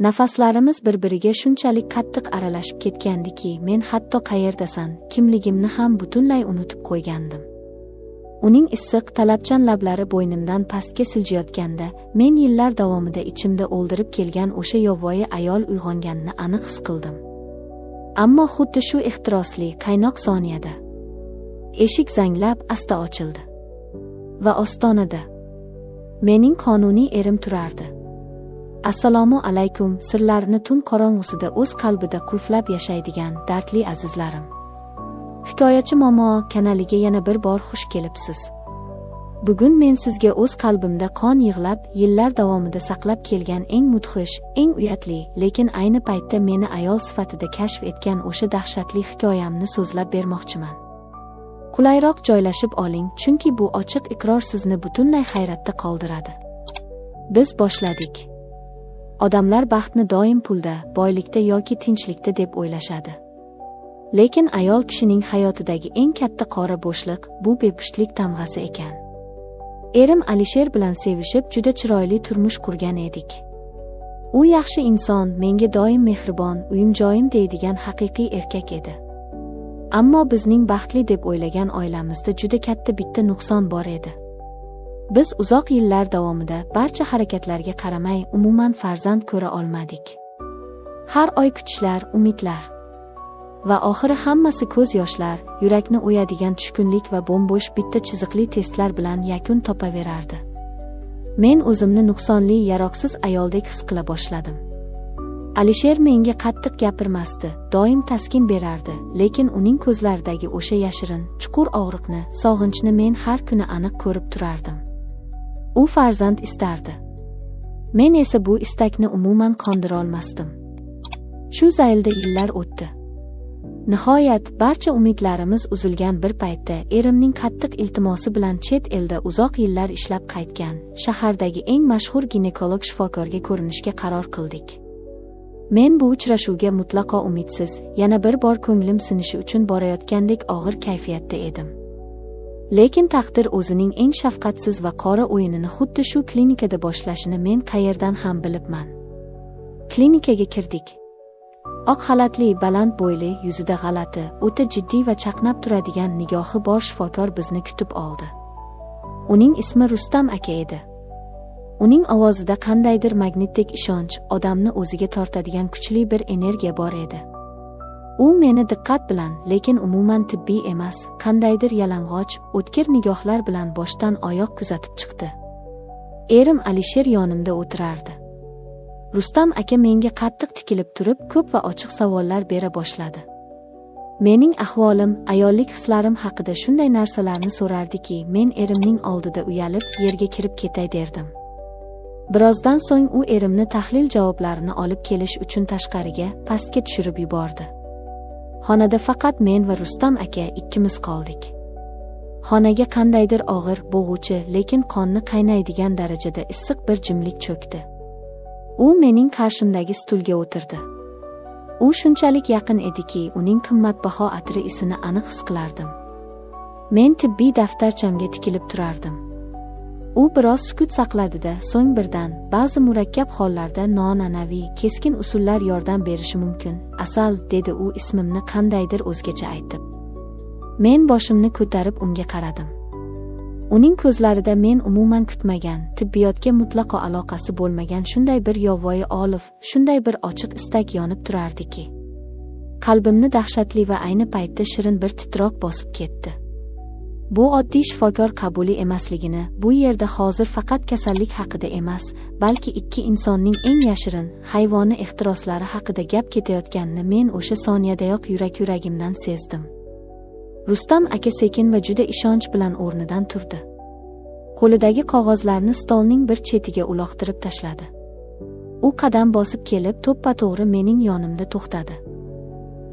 Nafaslarimiz bir-biriga shunchalik qattiq aralashib ketgandiki, men hatto qayerdasan, kimligimni ham butunlay unutib qo'ygandim. Uning issiq, talabchan lablari bo'ynimdan pastga siljayotganda, men yillar davomida ichimda o'ldirib kelgan o'sha yovvoyi ayol uyg'onganini aniq his qildim. Ammo xuddi shu ehtirosli, qaynoq soniyada eshik zanglab asta ochildi va ostonada mening qonuniy erim turardi. Assalomu alaykum, sirlarini tun qorong'usida o'z qalbida qulflab yashaydigan dardli azizlarim. Hikoyachi Momo kanaliga yana bir bor xush kelibsiz. Bugun men sizga o'z qalbimda qon yig'lab, yillar davomida saqlab kelgan eng mudhish, eng uyatli, lekin ayni paytda meni ayol sifatida kashf etgan o'sha dahshatli hikoyamni so'zlab bermoqchiman. Qulayroq joylashib oling, chunki bu ochiq iqror sizni butunlay hayratda qoldiradi. Biz boshladik. Odamlar baxtni doim pulda, boylikda yoki tinchlikda deb o'ylashadi. Lekin ayol kishining hayotidagi eng katta qora bo'shliq bu bepushtlik tamg'asi ekan. Erim Alisher bilan sevishib, juda chiroyli turmush qurgan edik. U yaxshi inson, menga doim mehribon, uyim-joyim deydigan haqiqiy erkak edi. Ammo bizning baxtli deb o'ylagan oilamizda juda katta bitta nuqson bor edi. Biz uzoq yillar davomida barcha harakatlarga qaramay umuman farzand ko'ra olmadik. Har oy kutishlar, umidlar va oxiri hammasi ko'z yoshlar, yurakni o'yadigan tushkunlik va bo'mbo'sh bitta chiziqli testlar bilan yakun topaverardi. Men o'zimni nuqsonli, yaroqsiz ayoldek his qila boshladim. Alisher menga qattiq gapirmasdi, doim taskin berardi, lekin uning ko'zlaridagi o'sha yashirin, chuqur og'riqni, sog'inchni men har kuni aniq ko'rib turardim. U farzand istardi. Men esa bu istakni umuman qondira olmasdim. Shu zaylda yillar o'tdi. Nihoyat barcha umidlarimiz uzilgan bir paytda erimning qattiq iltimosi bilan chet elda uzoq yillar ishlab qaytgan shahardagi eng mashhur ginekolog shifokorga ko'rinishga qaror qildik. Men bu uchrashuvga mutlaqo umidsiz, yana bir bor ko'nglim sinishi uchun borayotgandek og'ir kayfiyatda edim. Lekin taqdir o'zining eng shafqatsiz va qora o'yinini xuddi shu klinikada boshlashini men qayerdan ham bilibman. Klinikaga kirdik. Oq xalatli, baland bo'yli, yuzida g'alati, o'ta jiddiy va chaqnab turadigan nigohi bor shifokor bizni kutib oldi. Uning ismi Rustam aka edi. Uning ovozida qandaydir magnitdek ishonch, odamni o'ziga tortadigan kuchli bir energiya bor edi. U meni diqqat bilan, lekin umuman tibbiy emas, qandaydir yalang'och, o'tkir nigohlar bilan boshdan oyoq kuzatib chiqdi. Erim Alisher yonimda o'tirardi. Rustam aka menga qattiq tikilib turib, ko'p va ochiq savollar bera boshladi. Mening ahvolim, ayollik hislarim haqida shunday narsalarni so'rardiki, men erimning oldida uyalib, yerga kirib ketay derdim. Birozdan so'ng u erimni tahlil javoblarini olib kelish uchun tashqariga, pastga tushirib yubordi. Xonada faqat men va Rustam aka ikkimiz qoldik. Xonaga qandaydir og'ir, bo'g'uvchi, lekin qonni qaynaydigan darajada issiq bir jimlik cho'kdi. U mening qarshimdagi stulga o'tirdi. U shunchalik yaqin ediki, uning qimmatbaho atri isini aniq his qilardim. Men tibbiy daftarchamga tikilib turardim. U biroz sukut saqladi-da, so'ng birdan, ba'zi murakkab hollarda noan'anaviy, keskin usullar yordam berishi mumkin. Asal, dedi u ismimni qandaydir o'zgacha aytib. Men boshimni ko'tarib unga qaradim. Uning ko'zlarida men umuman kutmagan, tibbiyotga mutlaqo aloqasi bo'lmagan shunday bir yovvoyi olif, shunday bir ochiq istak yonib turardiki, qalbimni dahshatli va ayni paytda shirin bir titroq bosib ketdi. Bu oddiy shifokor qabuli emasligini, bu yerda hozir faqat kasallik haqida emas, balki ikki insonning eng yashirin, hayvoniy ehtiroslari haqida gap ketayotganini men o'sha soniyadayoq yuragimdan sezdim. Rustam aka sekin va juda ishonch bilan o'rnidan turdi. Qo'lidagi qog'ozlarni stolning bir chetiga uloqtirib tashladi. U qadam bosib kelib, to'ppa-to'g'ri mening yonimda to'xtadi.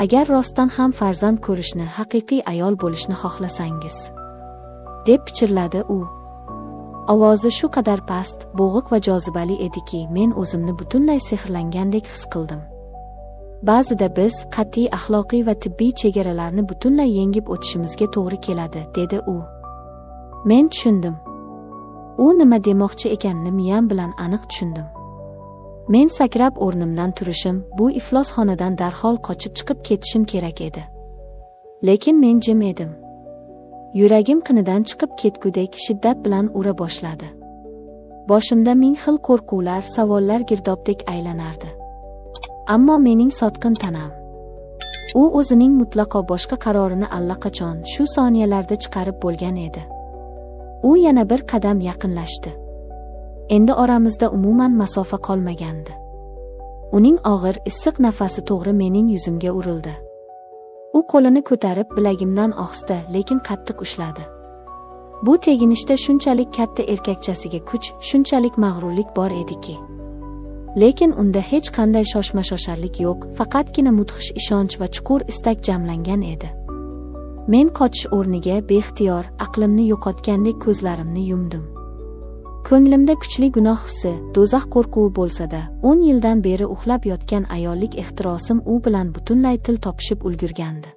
Agar rostdan ham farzand ko'rishni, haqiqiy ayol bo'lishni xohlasangiz, deb pichirladi u. Ovozi shu qadar past, bo'g'iq va jozibali ediki, men o'zimni butunlay sehrlangandek his qildim. Ba'zida biz qat'iy axloqiy va tibbiy chegaralarni butunlay yengib o'tishimizga to'g'ri keladi, dedi u. Men tushundim. U nima demoqchi ekanini miyam bilan aniq tushundim. Men sakrab o'rnimdan turishim, bu iflosxonadan darhol qochib chiqib ketishim kerak edi. Lekin men jim edim. Yuragim qinidan chiqib ketgudek shiddat bilan ura boshladi. Boshimda ming xil qo'rquvlar, savollar girdobdek aylanardi. Ammo mening sotqin tanam, u o'zining mutlaqo boshqa qarorini allaqachon shu soniyalarda chiqarib bo'lgan edi. U yana bir qadam yaqinlashdi. Endi oramizda umuman masofa qolmagandi. Uning og'ir, issiq nafasi to'g'ri mening yuzimga urildi. U qo'lini ko'tarib bilagimdan ohista, lekin qattiq ushladi. Bu teginishda shunchalik katta erkakchasiga kuch, shunchalik mag'rurlik bor ediki. Lekin unda hech qanday shoshma-shosharlik yo'q, faqatgina mudhish ishonch va chuqur istak jamlangan edi. Men qochish o'rniga beixtiyor, aqlimni yo'qotgandek ko'zlarimni yumdim. Ko'nglimda kuchli gunoh hissi, do'zax qo'rquvi bo'lsa-da, 10 yildan beri uxlab yotgan ayollik ehtirosim u bilan butunlay til topishib ulgurgandi.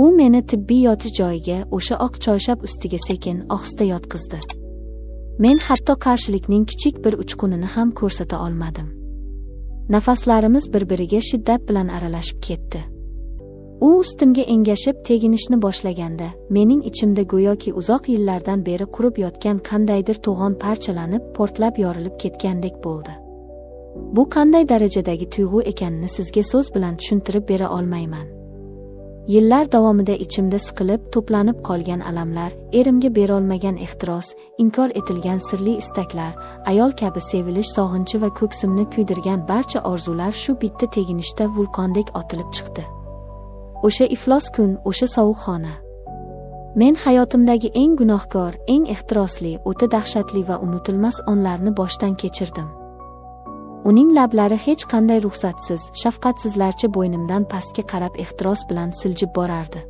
U meni tibbiy yotish joyiga, o'sha oq choyshab ustiga sekin, ohista yotqizdi. Men hatto qarshilikning kichik bir uchqunini ham ko'rsata olmadim. Nafaslarimiz bir-biriga shiddat bilan aralashib ketdi. U ustimga engashib teginishni boshlaganda, mening ichimda go'yoki uzoq yillardan beri qurib yotgan qandaydir to'g'on parchalanib, portlab yorilib ketgandek bo'ldi. Bu qanday darajadagi tuyg'u ekanini sizga so'z bilan tushuntirib bera olmayman. Yillar davomida ichimda siqilib, to'planib qolgan alamlar, erimga berolmagan ehtiros, inkor etilgan sirli istaklar, ayol kabi sevilish sog'inchi va ko'ksimni kuydirgan barcha orzular shu bitta teginishda vulqondek otilib chiqdi. O'sha iflos kun, o'sha sovuq xona. Men hayotimdagi eng gunohkor, eng ehtirosli, o'ta dahshatli va unutilmas onlarni boshdan kechirdim. Uning lablari hech qanday ruxsatsiz, shafqatsizlarcha bo'ynimdan pastga qarab ehtiros bilan siljib borardi.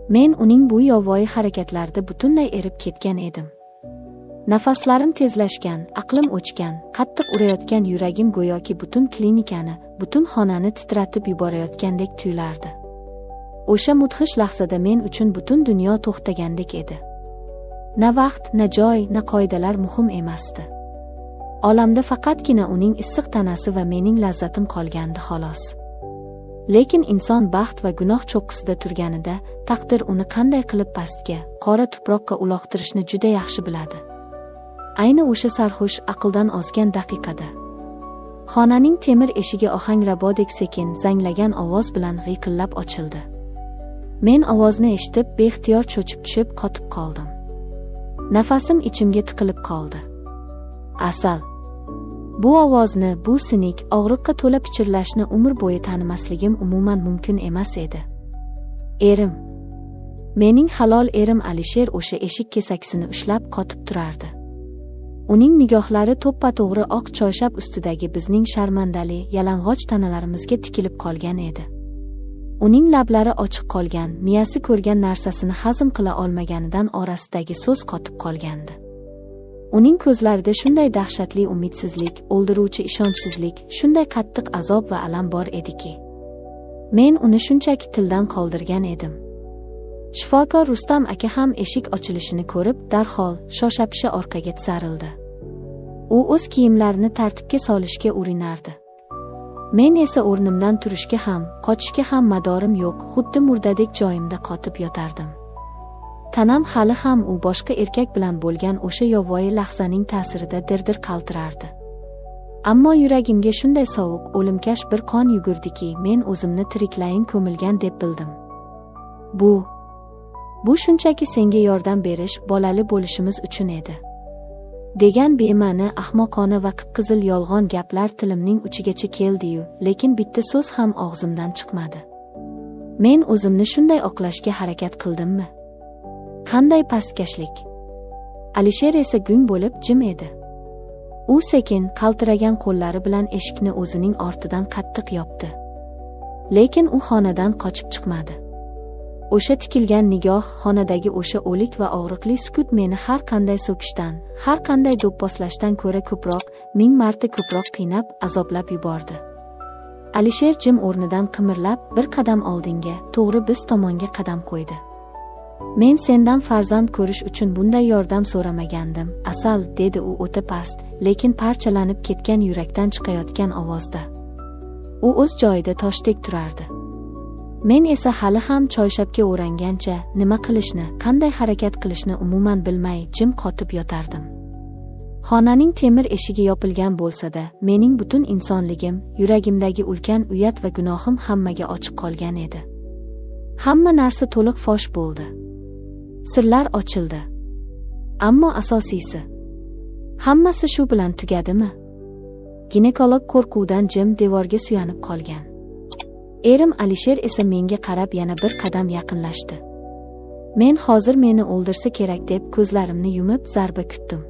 Men uning bu yovvoyi harakatlarida butunlay erib ketgan edim. Nafaslarim tezlashgan, aqlim o'chgan, qattiq urayotgan yuragim go'yoki butun klinikani, butun xonani titratib yuborayotgandek tuyulardi. O'sha mudhish lahzada men uchun butun dunyo to'xtagandek edi. Na vaqt, na joy, na qoidalar muhim emasdi. Olamda faqatgina uning issiq tanasi va mening lazzatim qolgandi xolos. Lekin inson baxt va gunoh cho'qqisida turganida, taqdir uni qanday qilib pastga, qora tuproqqa uloqtirishni juda yaxshi biladi. Ayni o'sha sarxush, aqldan ozgan daqiqada xonaning temir eshigi ohangrabodek sekin, zanglagan ovoz bilan g'iyqillab ochildi. Men ovozni eshitib, beixtiyor cho'chib tushib qotib qoldim. Nafasim ichimga tiqilib qoldi. Asal. Bu ovozni, bu sinik, og'riqqa to'la pichirlashni umr bo'yi tanimasligim umuman mumkin emas edi. Erim. Mening halol erim Alisher o'sha eshik kesaksini ushlab qotib turardi. Uning nigohlari to'ppa-to'g'ri oq choyshab ustidagi bizning sharmandali, yalang'och tanalarimizga tikilib qolgan edi. Uning lablari ochiq qolgan, miyasi ko'rgan narsasini hazm qila olmaganidan orasidagi so'z qotib qolgandi. Uning ko'zlarida shunday dahshatli umidsizlik, o'ldiruvchi ishonchsizlik, shunday qattiq azob va alam bor ediki, men uni shunchaki tildan qoldirgan edim. Shifokor Rustam aka ham eshik ochilishini ko'rib, darhol shosha-pisha orqaga tisarildi. U o'z kiyimlarini tartibga solishga urinardi. Men esa o'rnimdan turishga ham, qochishga ham madorim yo'q, xuddi murdadek joyimda qotib yotardim. Tanam hali ham u boshqa erkak bilan bo'lgan o'sha yovvoyi lahzaning ta'sirida dir-dir qaltirardi. Ammo yuragimga shunday sovuq, o'limkash bir qon yugurdiki, men o'zimni tiriklayin ko'milgan deb bildim. Bu shunchaki senga yordam berish, bolali bo'lishimiz uchun edi. Degan bema'ni, ahmoqona va qip-qizil yolg'on gaplar tilimning uchigacha keldi-yu, lekin bitta so'z ham og'zimdan chiqmadi. Men o'zimni shunday oqlashga harakat qildimmi? Qanday pastkashlik! Alisher esa gung bo'lib jim edi. U sekin, qaltiragan qo'llari bilan eshikni o'zining ortidan qattiq yopdi. Lekin u xonadan qochib chiqmadi. O'sha tikilgan nigoh, xonadagi o'sha o'lik va og'riqli sukut meni har qanday so'kishdan, har qanday do'pposlashdan ko'ra ko'proq, 1000 marta ko'proq qiynab, azoblab yubordi. Alisher jim o'rnidan qimirlab, bir qadam oldinga, to'g'ri biz tomonga qadam qo'ydi. Men sendan farzand ko'rish uchun bunday yordam so'ramagandim, Asal, dedi u o'ta past, lekin parchalanib ketgan yurakdan chiqayotgan ovozda. U o'z joyida toshdek turardi. Men esa hali ham choyshabga o'rangancha nima qilishni, qanday harakat qilishni umuman bilmay jim qotib yotardim. Xonaning temir eshigi yopilgan bo'lsa-da, mening butun insonligim, yuragimdagi ulkan uyat va gunohim hammaga ochiq qolgan edi. Hamma narsa to'liq fosh bo'ldi. Sirlar ochildi. Ammo asosiysi, hammasi shu bilan tugadimi? Ginekolog qo'rquvdan jim devorga suyanib qolgan. Erim Alisher esa menga qarab yana bir qadam yaqinlashdi. Men hozir meni o'ldirsa kerak deb ko'zlarimni yumib zarba kutdim.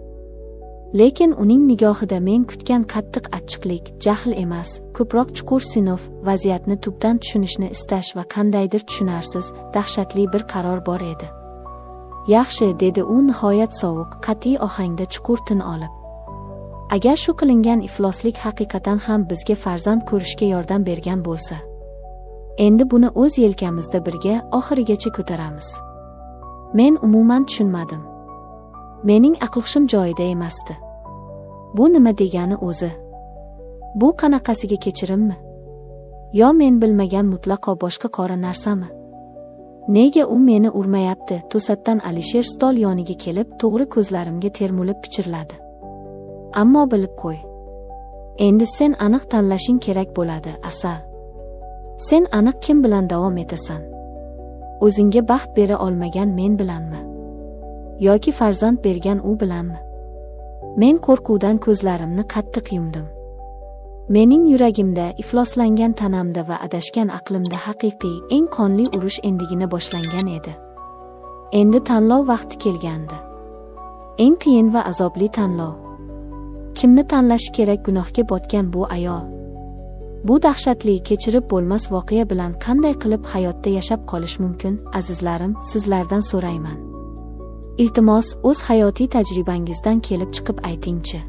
Lekin uning nigohida men kutgan qattiq achchiqlik, jahl emas, ko'proq chuqur sinov, vaziyatni tubdan tushunishni istash va qandaydir tushunarsiz, dahshatli bir qaror bor edi. Yaxshi, dedi u nihoyat sovuq, qat'iy ohangda chuqur tin olib. Agar shu qilingan ifloslik haqiqatan ham bizga farzand ko'rishga yordam bergan bo'lsa, endi buni o'z yelkamizda birga oxirigacha ko'taramiz. Men umuman tushunmadim. Mening aql-hushim joyida emasdi. Bu nima degani o'zi? Bu qanaqasiga kechirimmi? Yo men bilmagan mutlaqo boshqa qora narsami? Nega u meni urmayapti? To'satdan Alisher stol yoniga kelib, to'g'ri ko'zlarimga termulib pichirladi. Ammo bilib qo'y. Endi sen aniq tanlashing kerak bo'ladi, Asal. Sen aniq kim bilan davom etasan? O'zingga baxt bera olmagan men bilanmi? Yoki farzand bergan u bilanmi? Men qo'rquvdan ko'zlarimni qattiq yumdim. Mening yuragimda, ifloslangan tanamda va adashgan aqlimda haqiqiy, eng qonli urush endigina boshlangan edi. Endi tanlov vaqti kelgandi. Eng qiyin va azobli tanlov. Kimni tanlash kerak? Gunohga botgan bu ayol. Bu dahshatli, kechirib bo'lmas voqea bilan qanday qilib hayotda yashab qolish mumkin? Azizlarim, sizlardan so'rayman. Iltimos, o'z hayotiy tajribangizdan kelib chiqib aytingchi.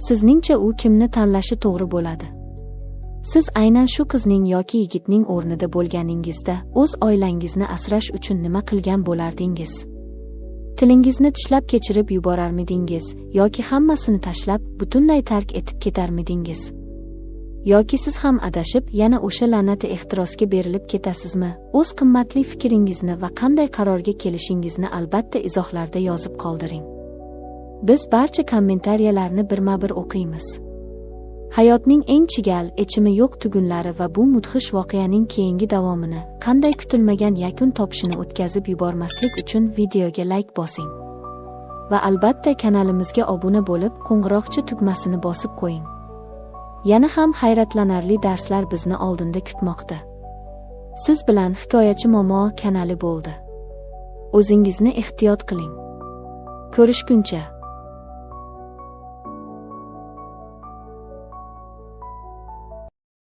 Sizningcha u kimni tanlashi to'g'ri bo'ladi? Siz aynan shu qizning yoki yigitning o'rnida bo'lganingizda, o'z oilangizni asrash uchun nima qilgan bo'lardingiz? Tilingizni tishlab kechirib yuborarmidingiz, yoki hammasini tashlab, butunlay tark etib ketarmidingiz? Yoki siz ham adashib, yana o'sha la'nati ehtirosga berilib ketasizmi? O'z qimmatli fikringizni va qanday qarorga kelishingizni albatta izohlarda yozib qoldiring. Biz barcha kommentariyalarni birma-bir o'qiymiz. Hayotning eng chigal, echimi yo'q tugunlari va bu mudhish voqeaning keyingi davomini, qanday kutilmagan yakun topishini o'tkazib yubormaslik uchun videoga like bosing. Va albatta kanalimizga obuna bo'lib, qo'ng'iroqcha tugmasini bosib qo'ying. Yana ham hayratlanarli darslar bizni oldinda kutmoqda. Siz bilan Hikoyachi Momo kanali bo'ldi. O'zingizni ehtiyot qiling. Ko'rishguncha.